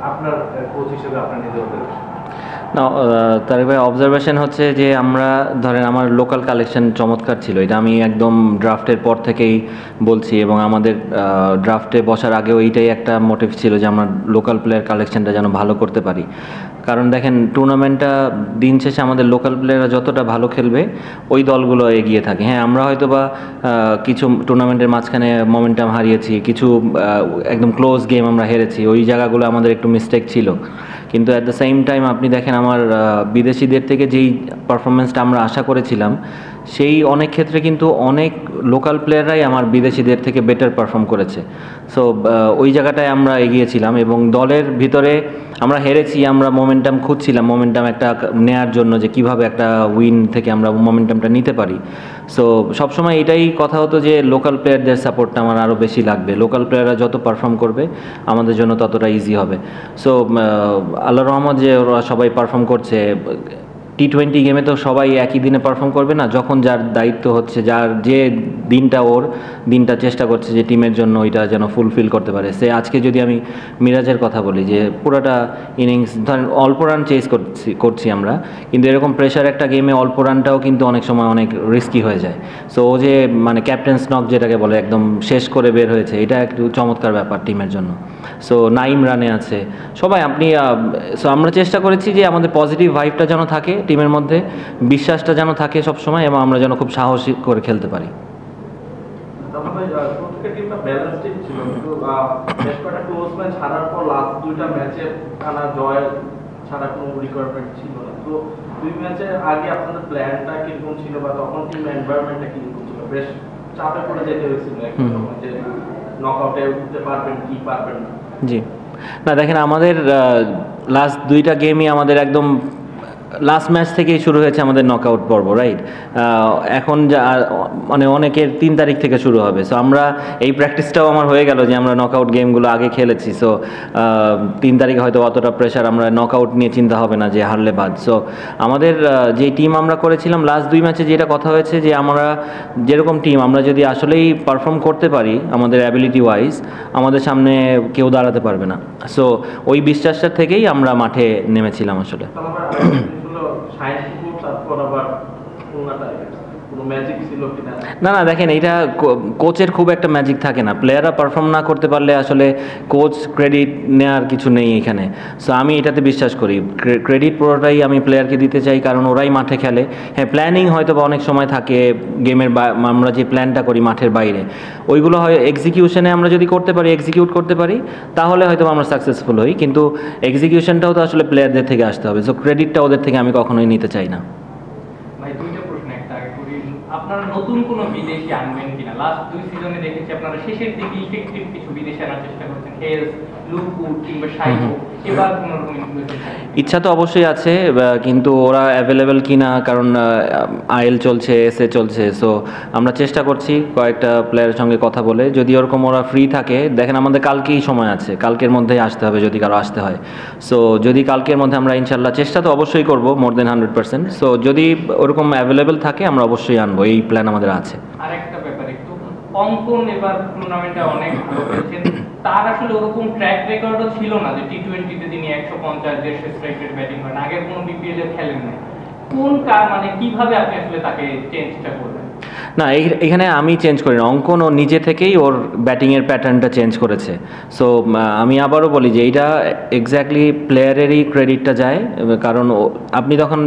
আপনার কোচ হিসেবে আপনার নিজের observation? না, তারিক ভাই, অবজারভেশন হচ্ছে যে আমরা ধরেন আমার লোকাল কালেকশন চমৎকার ছিল, এটা আমি একদম ড্রাফটের পর থেকেই বলছি, এবং আমাদের ড্রাফটে বসার আগেও এইটাই একটা মোটিভ ছিল যে আমরা লোকাল প্লেয়ার কালেকশনটা যেন ভালো করতে পারি। কারণ দেখেন, টুর্নামেন্টটা দিন শেষে আমাদের লোকাল প্লেয়াররা যতটা ভালো খেলবে ওই দলগুলো এগিয়ে থাকে। হ্যাঁ, আমরা হয়তো বা কিছু টুর্নামেন্টের মাঝখানে মোমেন্টাম হারিয়েছি, কিছু একদম ক্লোজ গেম আমরা হেরেছি, ওই জায়গাগুলো আমাদের একটু মিস্টেক ছিল। কিন্তু অ্যাট দ্য সেম টাইম আপনি দেখেন আমার বিদেশিদের থেকে যেই পারফরমেন্সটা আমরা আশা করেছিলাম, সেই অনেক ক্ষেত্রে কিন্তু অনেক লোকাল প্লেয়াররাই আমার বিদেশিদের থেকে বেটার পারফর্ম করেছে। সো ওই জায়গাটায় আমরা এগিয়েছিলাম, এবং দলের ভিতরে আমরা হেরেছি, আমরা মোমেন্টাম খুঁজছিলাম, মোমেন্টাম একটা নেয়ার জন্য যে কিভাবে একটা উইন থেকে আমরা মোমেন্টামটা নিতে পারি। সো সবসময় এটাই কথা হতো যে লোকাল প্লেয়ারদের সাপোর্টটা আমার আরও বেশি লাগবে, লোকাল প্লেয়াররা যত পারফর্ম করবে আমাদের জন্য ততটা ইজি হবে। সো আল্লাহ রহমত যে ওরা সবাই পারফর্ম করছে। টি-20 গেমে তো সবাই একই দিনে পারফর্ম করবে না, যখন যার দায়িত্ব হচ্ছে, যার যে দিনটা ওর দিনটা চেষ্টা করছে যে টিমের জন্য ওইটা যেন ফুলফিল করতে পারে। সে আজকে যদি আমি মিরাজের কথা বলি, যে পুরোটা ইনিংস ধরেন অল্প রান চেস করছি আমরা, কিন্তু এরকম প্রেশার একটা গেমে অল্প রানটাও কিন্তু অনেক সময় অনেক রিস্কি হয়ে যায়। সো ও যে মানে ক্যাপ্টেন্স নক যেটাকে বলে, একদম শেষ করে বের হয়েছে, এটা একটু চমৎকার ব্যাপার টিমের জন্য। সো নাইম রানে আছে সবাই, আপনি সো আমরা চেষ্টা করেছি যে আমাদের পজিটিভ ভাইবটা যেন থাকে টিমের মধ্যে, বিশ্বাসটা যেন থাকে সবসময়, এবং আমরা যেন খুব সাহসী করে খেলতে পারি। প্রত্যেকটা টিমটা ব্যালেন্স টিম ছিল, কিন্তু বেশ কয়েকটা ক্লোজ ম্যাচ হারার পর লাস্ট দুইটা ম্যাচে টানা জয় ছাড়া কোনো রিকোয়ারমেন্ট ছিল না। তো দুই ম্যাচের আগে আপনাদের প্ল্যানটা কিরকম ছিল, বা তখন টিম এনভায়রনমেন্টটা কিরকম ছিল? বেশ চাপে পড়ে যেতে হয়েছিল একটা সময় যে নকআউটে উঠতে পারবেন কি পারবেন না। জি, না দেখেন, আমাদের লাস্ট দুইটা গেমই আমাদের একদম লাস্ট ম্যাচ থেকেই শুরু হয়েছে আমাদের নকআউট পর্ব, রাইট? এখন মানে অনেকের 3 তারিখ থেকে শুরু হবে। সো আমরা এই প্র্যাকটিসটাও আমার হয়ে গেল যে আমরা নকআউট গেমগুলো আগে খেলেছি। সো 3 তারিখে হয়তো অতটা প্রেশার, আমরা নকআউট নিয়ে চিন্তা হবে না যে হারলে বাদ। সো আমাদের যে টিম আমরা করেছিলাম লাস্ট 2 ম্যাচে, যেটা কথা হয়েছে যে আমরা যেরকম টিম, আমরা যদি আসলেই পারফর্ম করতে পারি আমাদের অ্যাবিলিটি ওয়াইজ, আমাদের সামনে কেউ দাঁড়াতে পারবে না। সো ওই বিশ্বাসটা থেকেই আমরা মাঠে নেমেছিলাম আসলে। না না, দেখেন, এইটা কোচের খুব একটা ম্যাজিক থাকে না, প্লেয়াররা পারফর্ম না করতে পারলে আসলে কোচ ক্রেডিট নেওয়ার কিছু নেই এখানে। সো আমি এটাতে বিশ্বাস করি, ক্রেডিট পুরোটাই আমি প্লেয়ারকে দিতে চাই, কারণ ওরাই মাঠে খেলে। হ্যাঁ, প্ল্যানিং হয়তো বা অনেক সময় থাকে গেমের, আমরা যে প্ল্যানটা করি মাঠের বাইরে, ওইগুলো হয় এক্সিকিউশনে আমরা যদি করতে পারি, এক্সিকিউট করতে পারি, তাহলে হয়তো আমরা সাকসেসফুল হই, কিন্তু এক্সিকিউশনটাও তো আসলে প্লেয়ারদের থেকে আসতে হবে। সো ক্রেডিটটা ওদের থেকে আমি কখনোই নিতে চাই না। আপনারা নতুন কোনো বিদেশি আনবেন কিনা? লাস্ট 2 সিজনে দেখেছি আপনারা শেষের দিকে ইফেক্টিভ কিছু বিদেশি আনার চেষ্টা করছেন, হেলস, লুকু কিংবা সাইকো। এবার কোনো রকম ইচ্ছা তো অবশ্যই আছে, কিন্তু ওরা অ্যাভেলেবেল কিনা, কারণ আইএল চলছে, এসএ চলছে। সো আমরা চেষ্টা করছি কয়েকটা প্লেয়ারের সঙ্গে কথা বলে, যদি ওরকম ওরা ফ্রি থাকে। দেখেন, আমাদের কালকেই সময় আছে, কালকের মধ্যেই আসতে হবে যদি কারো আসতে হয়। সো যদি কালকের মধ্যে আমরা ইনশাল্লাহ চেষ্টা তো অবশ্যই করব, মোর দেন 100%। সো যদি ওরকম অ্যাভেলেবেল থাকে আমরা অবশ্যই আনবো, এই প্ল্যান আমাদের আছে। আরেকটা ব্যাপার, একটু অঙ্কন এবার টুর্নামেন্টে অনেক ভালো খেলছেন, তার আসলে ওরকম ট্র্যাক রেকর্ডও ছিল না যে টি-20তে তিনি 150-150 স্ট্রাইক রেট ব্যাটিং করেন, আগের কোনো বিপিএল এ খেলেন না। কোন মানে কিভাবে আপনি আসলে তাকে চেঞ্জটা করবেন? না, এখানে আমি চেঞ্জ করি না, অঙ্কন ও নিজে থেকেই ওর ব্যাটিংয়ের প্যাটার্নটা চেঞ্জ করেছে। সো আমি আবারও বলি যে এইটা এক্স্যাক্টলি প্লেয়ারেরই ক্রেডিটটা যায়, কারণ আপনি তখন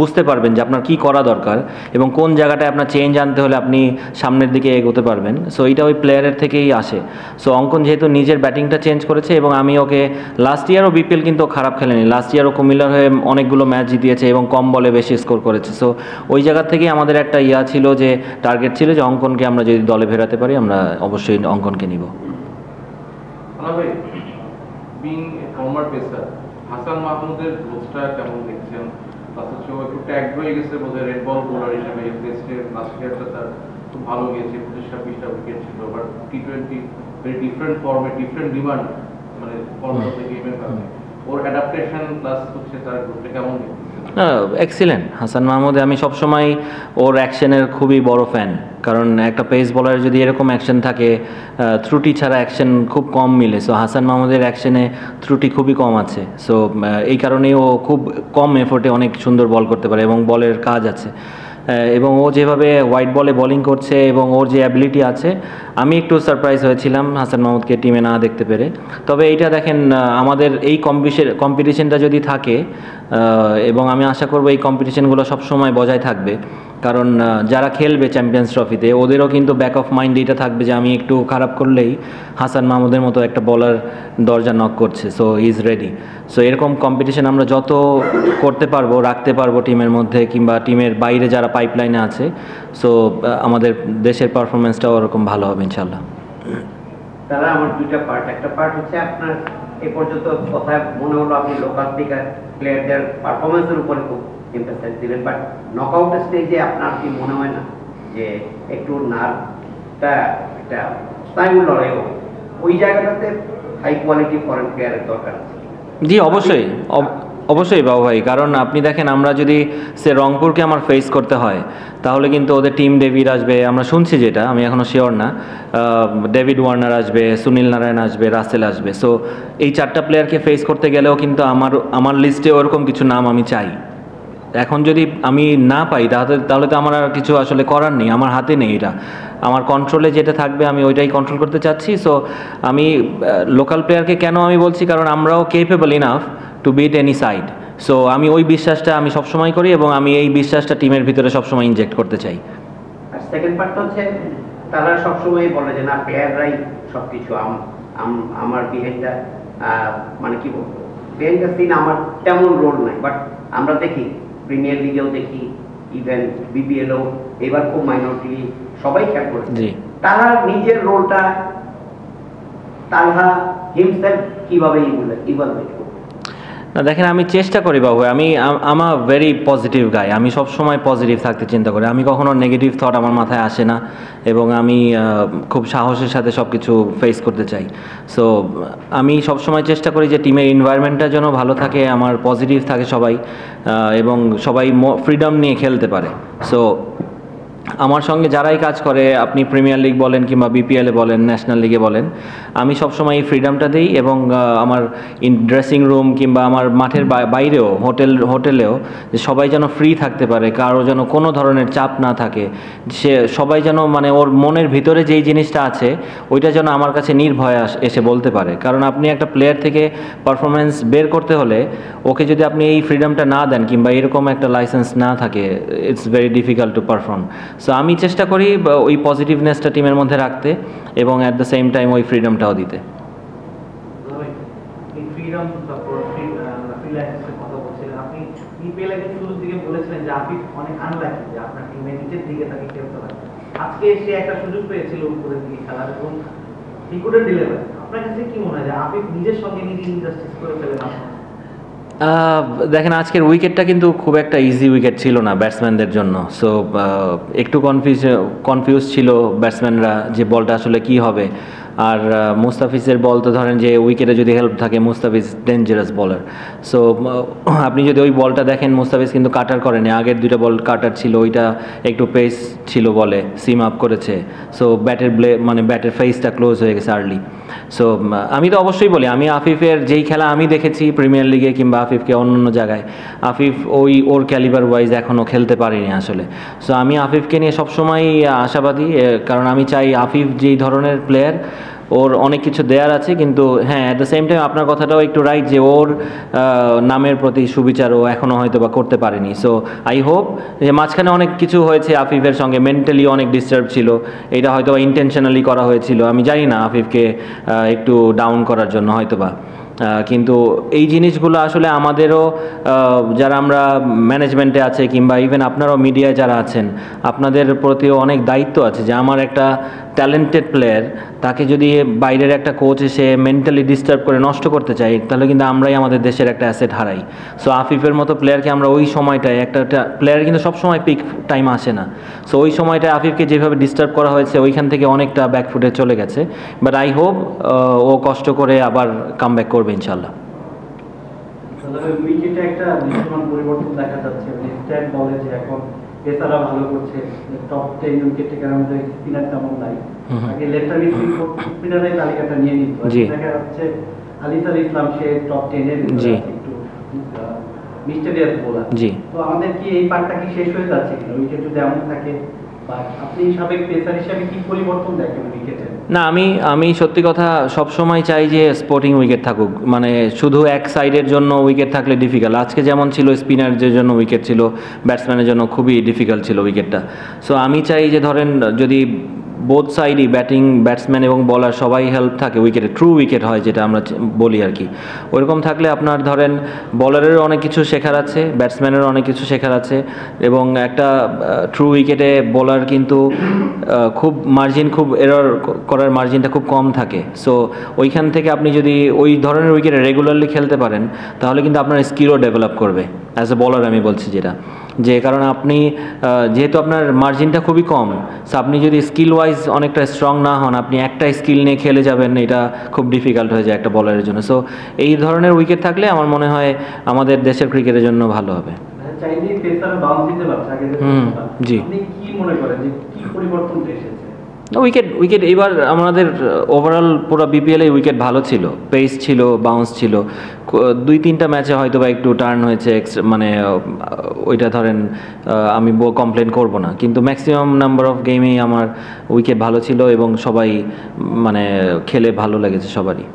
বুঝতে পারবেন যে আপনার কী করা দরকার এবং কোন জায়গাটায় আপনার চেঞ্জ আনতে হলে আপনি সামনের দিকে এগোতে পারবেন। সো এইটা ওই প্লেয়ারের থেকেই আসে। সো অঙ্কন যেহেতু নিজের ব্যাটিংটা চেঞ্জ করেছে, এবং আমি ওকে লাস্ট ইয়ারও বিপিএল কিন্তু খারাপ খেলেনি, লাস্ট ইয়ারও কুমিল্লার হয়ে অনেকগুলো ম্যাচ জিতিয়েছে এবং কম বলে বেশি স্কোর করেছে। সো ওই জায়গা থেকেই আমাদের একটা ছিল যে টার্গেট ছিল যে অঙ্কনকে আমরা যদি দলে ফেরাতে পারি, আমরা অবশ্যই অঙ্কনকে নিব। হাসান মাহমুদের কোচটা কেমন দেখছেন? একটু ট্যাগ হয়ে গেছে বোধহয় রেড বল বোলার হিসেবে, টেস্টে লাস্ট ইয়ারটা তার খুব ভালো গিয়েছে, 25-20টা উইকেট ছিল। বাট টি-20 ভেরি ডিফারেন্ট ফর্মে, ডিফারেন্ট ডিমান্ড, মানে ফর্মেট অফ দ্য গেমের কারণে। ওর অ্যাডাপ্টেশন প্লাস হচ্ছে তার গ্রুপে কেমন দেখতেছেন? এক্সিলেন্ট। হাসান মাহমুদ আমি সবসময় ওর অ্যাকশনের খুবই বড় ফ্যান, কারণ একটা পেস বলার যদি এরকম অ্যাকশন থাকে, ত্রুটি ছাড়া অ্যাকশন খুব কম মিলে। সো হাসান মাহমুদের অ্যাকশনে ত্রুটি খুবই কম আছে। সো এই কারণেই ও খুব কম এফোর্টে অনেক সুন্দর বল করতে পারে এবং বলের কাজ আছে। এবং ও যেভাবে হোয়াইট বলে বোলিং করছে এবং ওর যে অ্যাবিলিটি আছে, আমি একটু সারপ্রাইজ হয়েছিলাম হাসান মাহমুদকে টিমে না দেখতে পেরে। তবে এইটা দেখেন, আমাদের এই কম্পিটিশনটা যদি থাকে, এবং আমি আশা করব এই কম্পিটিশনগুলো সবসময় বজায় থাকবে, কারণ যারা খেলবে চ্যাম্পিয়ন্স ট্রফিতে ওদেরও কিন্তু ব্যাক অফ মাইন্ড এইটা থাকবে যে আমি একটু খারাপ করলেই হাসান মাহমুদের মতো একটা বলার দরজা নক করছে, সো ইজ রেডি। সো এরকম কম্পিটিশন আমরা যত করতে পারবো, রাখতে পারবো টিমের মধ্যে কিংবা টিমের বাইরে যারা পাইপলাইনে আছে, সো আমাদের দেশের পারফরমেন্সটাও ওরকম ভালো হবে ইনশাল্লাহ। তারা আমার দুইটা পার্ট, একটা পার্ট হচ্ছে আপনার এ পর্যন্ত কথা মনে হলো আপনি লোকাল প্লেয়ারদের পারফরমেন্সের উপরে খুব এমফাসাইজ দিলেন, বাট নকআউট স্টেজে আপনার কি মনে হয় না যে একটু নার্ভটা একটা স্নায়ুর লড়াই হবে, ওই জায়গাটাতে হাই কোয়ালিটি ফরেন প্লেয়ারের দরকার আছে? জি অবশ্যই, অবশ্যই বাবু ভাই, কারণ আপনি দেখেন আমরা যদি রংপুরকে আমার ফেস করতে হয় তাহলে কিন্তু ওদের টিম ডেভিড আসবে, আমরা শুনছি যেটা, আমি এখনও শিওর না, ডেভিড ওয়ার্নার আসবে, সুনীল নারায়ণ আসবে, রাসেল আসবে। সো এই 4টা প্লেয়ারকে ফেস করতে গেলেও কিন্তু আমার লিস্টে ওরকম কিছু নাম আমি চাই। এখন যদি আমি না পাই তাহলে তো আমার আর কিছু আসলে করার নেই, আমার হাতে নেই। এটা আমার কন্ট্রোলে যেটা থাকবে আমি ওইটাই কন্ট্রোল করতে চাচ্ছি। সো আমি লোকাল প্লেয়ারকে কেন আমি বলছি, কারণ আমরাও capable enough to beat any side. So আমি ওই বিশ্বাসটা আমি সবসময় করি এবং আমি এই বিশ্বাসটা টিমের ভিতরে সবসময় ইনজেক্ট করতে চাই। আর সেকেন্ড পার্টটা হচ্ছে তারা সবসময় বলে যে না প্লেয়াররাই সব কিছু, আমার বিহেভিয়ার মানে কি বলবো, বিহাইন্ড দ্য সিন আমার তেমন রোল নাই, বাট আমরা দেখি প্রিমিয়ার লিগেও দেখি, ইভেন বিপিএলও এবার খুব মাইনরিটি সবাই খেয়াল করে। জি, তারা নিজের রোলটা তালহা হিমসেলফ কিভাবে ইভালুয়েট করবে? না দেখেন, আমি চেষ্টা করি বাবু, আমার ভেরি পজিটিভ গাই, আমি সবসময় পজিটিভ থাকতে চিন্তা করি, আমি কখনো নেগেটিভ থট আমার মাথায় আসে না এবং আমি খুব সাহসের সাথে সব কিছু ফেস করতে চাই। সো আমি সবসময় চেষ্টা করি যে টিমের এনভায়রনমেন্টটা যেন ভালো থাকে, আমার পজিটিভ থাকে সবাই, এবং সবাই ফ্রিডম নিয়ে খেলতে পারে। সো আমার সঙ্গে যারাই কাজ করে, আপনি প্রিমিয়ার লিগ বলেন কিংবা বিপিএলে বলেন, ন্যাশনাল লিগে বলেন, আমি সবসময় এই ফ্রিডমটা দিই এবং আমার ড্রেসিং রুম কিংবা আমার মাঠের বাইরেও হোটেলেও যে সবাই যেন ফ্রি থাকতে পারে, কারো যেন কোনো ধরনের চাপ না থাকে, সে সবাই যেন মানে ওর মনের ভিতরে যেই জিনিসটা আছে ওইটা যেন আমার কাছে নির্ভয়ে এসে বলতে পারে। কারণ আপনি একটা প্লেয়ার থেকে পারফরমেন্স বের করতে হলে ওকে যদি আপনি এই ফ্রিডমটা না দেন কিংবা এরকম একটা লাইসেন্স না থাকে, it's very difficult to perform. So আমি চেষ্টা করি ওই পজিটিভনেসটা টিমের মধ্যে রাখতে এবং অ্যাট দ্য সেম টাইম ওই ফ্রিডমটাও দিতে। এই ফ্রিডম তারপর ফ্রিল্যান্সের কথা বলছিলেন আপনি, বিপিএল এর শুরুর দিকে বলেছিলেন যে আফিফ অনেক আনলাকি যে আপনার টিমের নিচের দিকে তাকে খেলতে হয়। আজকে সে একটা সুযোগ পেয়েছিল উপরের দিকে খেলার এবং হি কুডন্ট ডেলিভার। আপনার কাছে কি মনে হয় যে আফিফ নিজের সঙ্গে নিজে ইনজাস্টিস করে ফেলেন? দেখেন আজকের উইকেটটা কিন্তু খুব একটা ইজি উইকেট ছিল না ব্যাটসম্যানদের জন্য। সো একটু কনফিউজ ছিল ব্যাটসম্যানরা যে বলটা আসলে কি হবে। আর মুস্তাফিজের বল তো ধরেন যে উইকেটে যদি হেল্প থাকে, মুস্তাফিজ ডেঞ্জারাস বলার। সো আপনি যদি ওই বলটা দেখেন, মুস্তাফিজ কিন্তু কাটার করেনি, আগের 2টা বল কাটার ছিল, ওইটা একটু পেস ছিল বলে সিম আপ করেছে। সো ব্যাটের ফেসটা ক্লোজ হয়ে গেছে আর্লি। সো আমি তো অবশ্যই বলি, আমি আফিফের যেই খেলা আমি দেখেছি প্রিমিয়ার লিগে কিংবা আফিফকে অন্য জায়গায়, আফিফ ওর ক্যালিবার ওয়াইজ এখনও খেলতে পারেনি আসলে। সো আমি আফিফকে নিয়ে সবসময় আশাবাদী, কারণ আমি চাই আফিফ যেই ধরনের প্লেয়ার, ওর অনেক কিছু দেয়ার আছে, কিন্তু হ্যাঁ অ্যাট দ্য সেম টাইম আপনার কথাটাও একটু রাইট যে ওর নামের প্রতি সুবিচার ও এখনও হয়তো বা করতে পারেনি। সো আই হোপ যে মাঝখানে অনেক কিছু হয়েছে আফিফের সঙ্গে, মেন্টালি অনেক ডিস্টার্ব ছিল, এটা হয়তো বা ইন্টেনশনালি করা হয়েছিল, আমি জানি না, আফিফকে একটু ডাউন করার জন্য হয়তো বা। কিন্তু এই জিনিসগুলো আসলে আমাদেরও, যারা আমরা ম্যানেজমেন্টে আছে কিংবা ইভেন আপনারাও মিডিয়ায় যারা আছেন, আপনাদের প্রতিও অনেক দায়িত্ব আছে যে আমার একটা ট্যালেন্টেড প্লেয়ার, তাকে যদি বাইরের একটা কোচ এসে মেন্টালি ডিস্টার্ব করে নষ্ট করতে চাই, তাহলে কিন্তু আমরাই আমাদের দেশের একটা অ্যাসেট হারাই। সো আফিফের মতো প্লেয়ারকে আমরা ওই সময়টায়, একটা প্লেয়ার কিন্তু সবসময় পিক টাইম আসে না, সো ওই সময়টায় আফিফকে যেভাবে ডিস্টার্ব করা হয়েছে ওইখান থেকে অনেকটা ব্যাকফুটে চলে গেছে। বাট আই হোপ ও কষ্ট করে আবার কাম ব্যাক করবে ইনশাল্লাহ। তবে উইকেটে একটা দৃশ্যমান পরিবর্তন দেখা যাচ্ছে, স্ট্যাট বলে যে এখন পেসাররা ভালো করছে, টপ 10 উইকেট টেকার মধ্যে স্পিনার তেমন নাই। আগে লেফট আর্ম স্পিনারের তালিকাটা নিয়ে নিত, দেখা যাচ্ছে আলিসার ইসলাম সে টপ 10 এর একটু মিস্টেরিয়াস বোলার। তো আমাদের কি এই পার্টটা কি শেষ হয়ে যাচ্ছে কিনা উইকেট যদি এমন থাকে? আপনি সাবেক পেসার হিসেবে কি পরিবর্তন দেখেন উইকেটে? না, আমি সত্যি কথা সব সময় চাই যে স্পোর্টিং উইকেট থাকুক, মানে শুধু এক সাইডের জন্য উইকেট থাকলে ডিফিকাল্ট। আজকে যেমন ছিল স্পিনারদের জন্য উইকেট ছিল, ব্যাটসম্যানের জন্য খুবই ডিফিকাল্ট ছিল উইকেটটা। সো আমি চাই যে ধরেন যদি বোথ সাইডই ব্যাটিং ব্যাটসম্যান এবং বলার সবাই হেল্প থাকে উইকেটে, ট্রু উইকেট হয় যেটা আমরা বলি আর কি, ওইরকম থাকলে আপনার ধরেন বলারেরও অনেক কিছু শেখার আছে, ব্যাটসম্যানেরও অনেক কিছু শেখার আছে, এবং একটা ট্রু উইকেটে বোলার কিন্তু খুব মার্জিন, খুব এরর করার মার্জিনটা খুব কম থাকে। সো ওইখান থেকে আপনি যদি ওই ধরনের উইকেটে রেগুলারলি খেলতে পারেন তাহলে কিন্তু আপনার স্কিলও ডেভেলপ করবে অ্যাজ এ বলার। আমি বলছি যেটা যে কারণ আপনি যেহেতু আপনার মার্জিনটা খুবই কম, সো আপনি যদি স্কিল ওয়াইজ অনেকটা স্ট্রং না হন, আপনি একটা স্কিল নিয়ে খেলে যাবেন, এটা খুব ডিফিকাল্ট হয়ে যায় একটা বলারের জন্য। সো এই ধরনের উইকেট থাকলে আমার মনে হয় আমাদের দেশের ক্রিকেটের জন্য ভালো হবে। জি, আপনি কি মনে করেন যে কি পরিবর্তন এসেছে? উইকেট এবার আমাদের ওভারঅল পুরো বিপিএলে উইকেট ভালো ছিল, পেস ছিল, বাউন্স ছিল। 2-3টা ম্যাচে হয়তো বা একটু টার্ন হয়েছে, মানে ওইটা ধরেন আমি কমপ্লেন করব না, কিন্তু ম্যাক্সিমাম নাম্বার অফ গেমেই আমার উইকেট ভালো ছিল এবং সবাই মানে খেলে ভালো লেগেছে সবারই।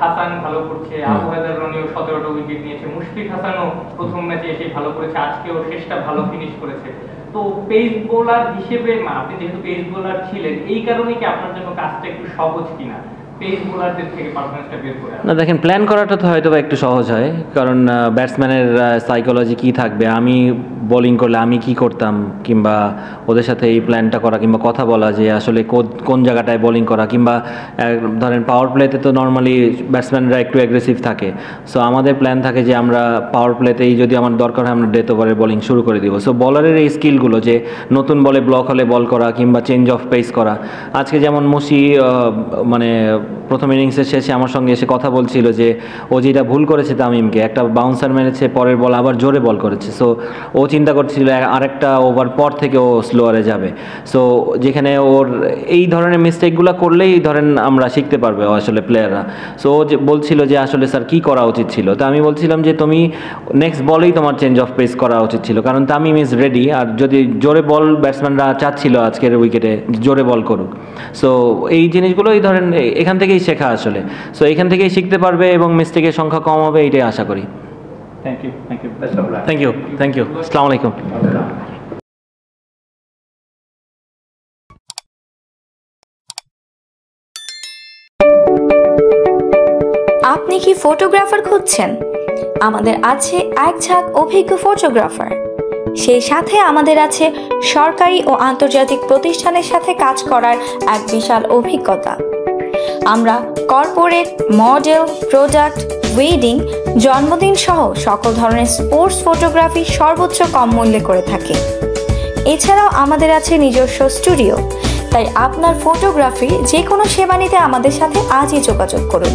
হাসান ভালো করছে, আবু হায়দার রনিও 17টা উইকেট নিয়েছে, মুশফিক হাসানও প্রথম ম্যাচে এসে ভালো করেছে, আজকেও শেষটা ভালো ফিনিশ করেছে। তো পেস বোলার হিসেবে আপনি যেহেতু পেস বোলার ছিলেন, এই কারণে কি আপনার জন্য কাজটা একটু সহজ কিনা পেস বোলারদের থেকে পারফরম্যান্সটা বের করে? না দেখেন, প্ল্যান করাটা তো হয়তো একটু সহজ হয়, কারণ ব্যাটসম্যানের সাইকোলজি কী থাকবে, আমি বোলিং করলে আমি কি করতাম, কিংবা ওদের সাথে এই প্ল্যানটা করা, কিংবা কথা বলা যে আসলে কোন জায়গাটায় বোলিং করা, কিংবা ধরেন পাওয়ার প্লেতে তো নর্মালি ব্যাটসম্যানরা একটু অ্যাগ্রেসিভ থাকে। সো আমাদের প্ল্যান থাকে যে আমরা পাওয়ার প্লেতেই যদি আমার দরকার হয় আমরা ডেথ ওভারে বোলিং শুরু করে দিব। সো বলারের এই স্কিলগুলো যে নতুন বলে ব্লক হলে বল করা কিংবা চেঞ্জ অফ পেস করা, আজকে যেমন মুশি মানে প্রথম ইনিংসের শেষে আমার সঙ্গে এসে কথা বলছিল যে ও যেটা ভুল করেছে তামিমকে, একটা বাউন্সার মেরেছে, পরের বল আবার জোরে বল করেছে। সো ও চিন্তা করছিল আরেকটা ওভার পর থেকে ও স্লোয়ারে যাবে। সো যেখানে ওর এই ধরনের মিস্টেকগুলো করলেই ধরেন আমরা শিখতে পারবে আসলে প্লেয়াররা। সো ও যে বলছিল যে আসলে স্যার কী করা উচিত ছিল, তো আমি বলছিলাম যে তুমি নেক্সট বলেই তোমার চেঞ্জ অফ পেস করা উচিত ছিল, কারণ তামিম ইজ রেডি। আর যদি জোরে বল ব্যাটসম্যানরা চাচ্ছিল আজকের উইকেটে জোরে বল করুক। সো এই জিনিসগুলোই ধরেন এখান থেকেই শেখা আসলে। সো এখান থেকেই শিখতে পারবে এবং মিস্টেকের সংখ্যা কম হবে, এইটাই আশা করি। Thank you. Thank you. আসসালামু আলাইকুম। আপনি কি ফটোগ্রাফার খুঁজছেন? আমাদের আছে এক ঝাঁক অভিজ্ঞ ফটোগ্রাফার, সেই সাথে আমাদের আছে সরকারি ও আন্তর্জাতিক প্রতিষ্ঠানের সাথে কাজ করার এক বিশাল অভিজ্ঞতা। আমরা কর্পোরেট, মডেল, প্রোডাক্ট, ওয়েডিং, জন্মদিন সহ সকল ধরনের স্পোর্টস ফটোগ্রাফি সর্বোচ্চ কম মূল্যে করে থাকি। এছাড়াও আমাদের আছে নিজস্ব স্টুডিও। তাই আপনার ফটোগ্রাফি যে কোনো সেবা নিতে আমাদের সাথে আজই যোগাযোগ করুন।